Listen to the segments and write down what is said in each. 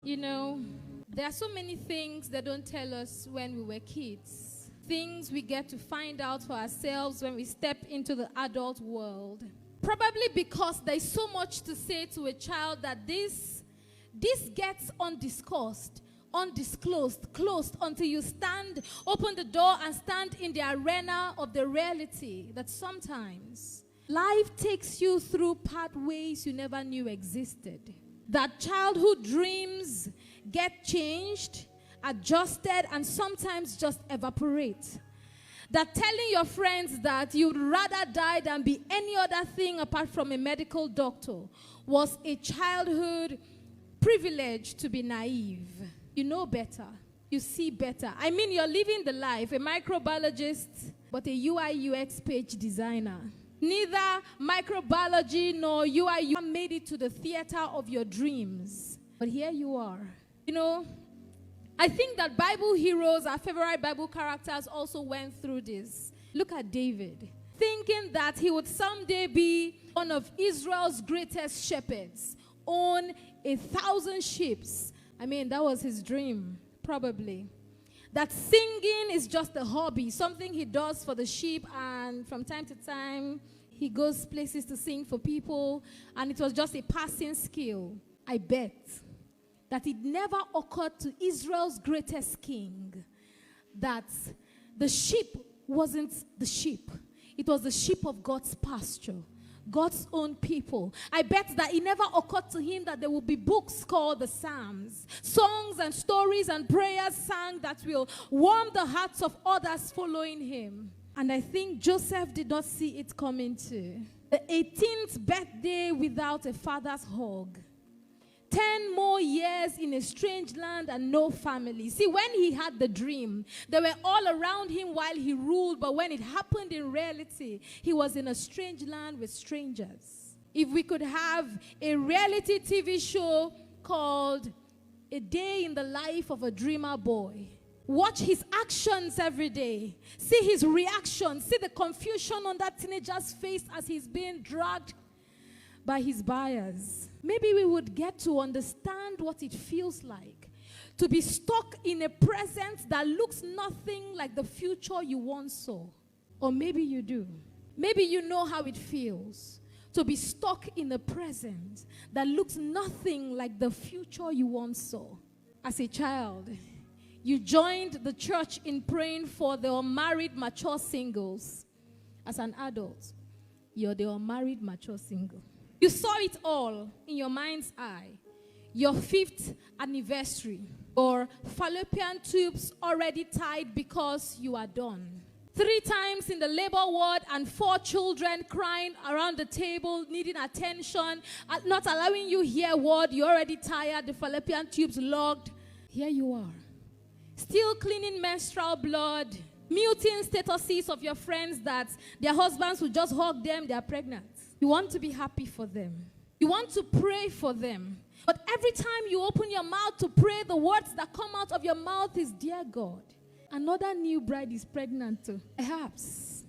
You know, there are so many things they don't tell us when we were kids. Things we get to find out for ourselves when we step into the adult world. Probably because there's so much to say to a child that this gets undiscussed, undisclosed, closed until you open the door and stand in the arena of the reality that sometimes life takes you through pathways you never knew existed. That childhood dreams get changed, adjusted, and sometimes just evaporate. That telling your friends that you'd rather die than be any other thing apart from a medical doctor was a childhood privilege to be naive. You know better. You see better. I mean, you're living the life, a microbiologist, but a UI UX page designer. Neither microbiology nor UI UX made it to the theater of your dreams. But here you are. You know, I think that Bible heroes, our favorite Bible characters, also went through this. Look at David, thinking that he would someday be one of Israel's greatest shepherds, own 1,000 sheep. I mean, that was his dream, probably. That singing is just a hobby, something he does for the sheep, and from time to time, he goes places to sing for people, and it was just a passing skill. I bet that it never occurred to Israel's greatest king that the sheep wasn't the sheep. It was the sheep of God's pasture, God's own people. I bet that it never occurred to him that there will be books called the Psalms, songs and stories and prayers sang that will warm the hearts of others following him. And I think Joseph did not see it coming too. The 18th birthday without a father's hug. 10 more years in a strange land and no family. See, when he had the dream, they were all around him while he ruled, but when it happened in reality, he was in a strange land with strangers. If we could have a reality TV show called A Day in the Life of a Dreamer Boy, watch his actions every day, see his reaction, see the confusion on that teenager's face as he's being dragged by his buyers. Maybe we would get to understand what it feels like to be stuck in a present that looks nothing like the future you once saw. Or maybe you do. Maybe you know how it feels to be stuck in a present that looks nothing like the future you once saw. As a child, you joined the church in praying for the unmarried mature singles. As an adult, you're the unmarried mature single. You saw it all in your mind's eye. Your 5th anniversary, or fallopian tubes already tied because you are done. 3 times in the labor ward and 4 children crying around the table, needing attention, not allowing you hear a word. You're already tired, the fallopian tubes logged. Here you are, still cleaning menstrual blood, muting statuses of your friends that their husbands will just hug them, they are pregnant. You want to be happy for them. You want to pray for them. But every time you open your mouth to pray, the words that come out of your mouth is, "Dear God, another new bride is pregnant too." Perhaps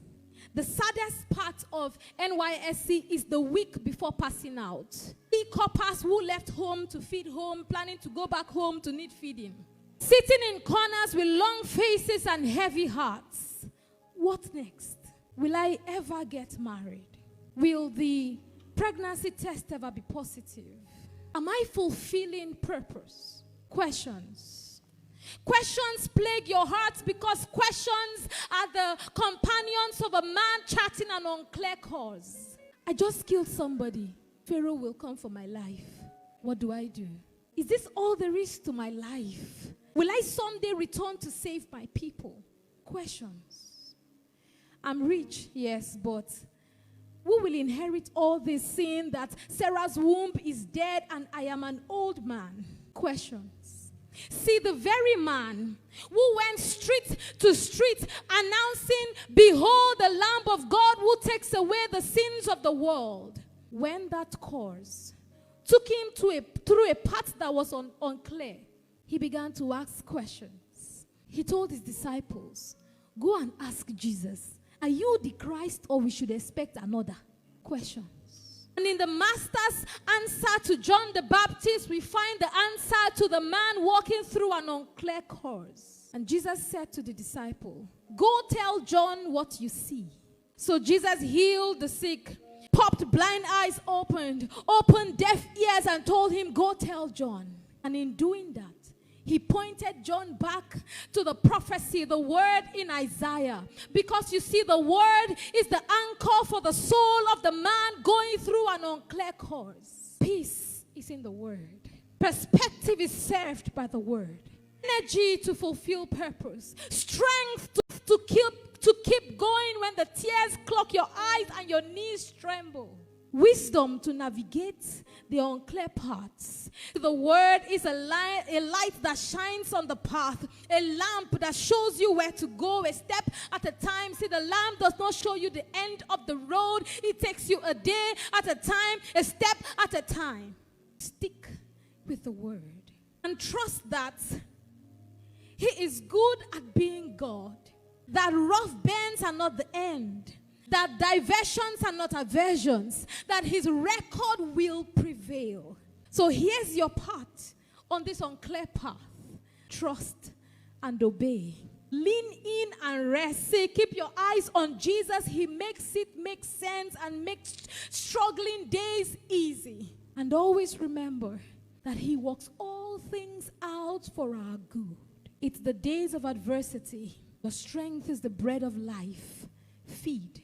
the saddest part of NYSC is the week before passing out. The coppers who left home to feed home, planning to go back home to need feeding. Sitting in corners with long faces and heavy hearts. What next? Will I ever get married? Will the pregnancy test ever be positive? Am I fulfilling purpose? Questions. Questions plague your hearts because questions are the companions of a man charting an unclear cause. I just killed somebody. Pharaoh will come for my life. What do I do? Is this all there is to my life? Will I someday return to save my people? Questions. I'm rich, yes, but who will inherit all this, seeing that Sarah's womb is dead and I am an old man? Questions. See, the very man who went street to street announcing, "Behold the Lamb of God who takes away the sins of the world." When that course took him through a path that was unclear, he began to ask questions. He told his disciples, "Go and ask Jesus, are you the Christ or we should expect another?" Questions. And in the master's answer to John the Baptist, we find the answer to the man walking through an unclear course. And Jesus said to the disciple, go tell John what you see. So Jesus healed the sick, popped blind eyes opened deaf ears, and told him, go tell John. And in doing that, he pointed John back to the prophecy, the word in Isaiah. Because you see, the word is the anchor for the soul of the man going through an unclear course. Peace is in the word. Perspective is served by the word. Energy to fulfill purpose. Strength to keep going when the tears clog your eyes and your knees tremble. Wisdom to navigate the unclear paths. The word is a light that shines on the path, a lamp that shows you where to go, a step at a time. See, the lamp does not show you the end of the road. It takes you a day at a time, a step at a time. Stick with the word and trust that he is good at being God, that rough bends are not the end, that diversions are not aversions, that his record will prevail. So here's your part on this unclear path. Trust and obey. Lean in and rest. Say, keep your eyes on Jesus. He makes it make sense and makes struggling days easy. And always remember that he works all things out for our good. It's the days of adversity. Your strength is the bread of life. Feed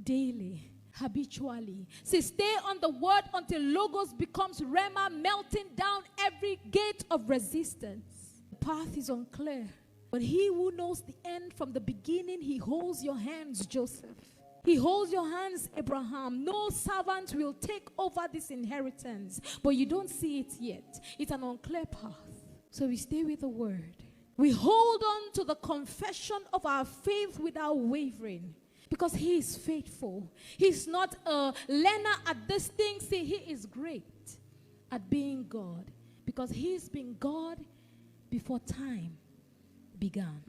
daily, habitually. Say, stay on the word until Logos becomes Rhema, melting down every gate of resistance. The path is unclear, but he who knows the end from the beginning, he holds your hands, Joseph. He holds your hands, Abraham. No servant will take over this inheritance, but you don't see it yet. It's an unclear path. So we stay with the word. We hold on to the confession of our faith without wavering, because he is faithful. He's not a learner at this thing. See, he is great at being God, because he's been God before time began.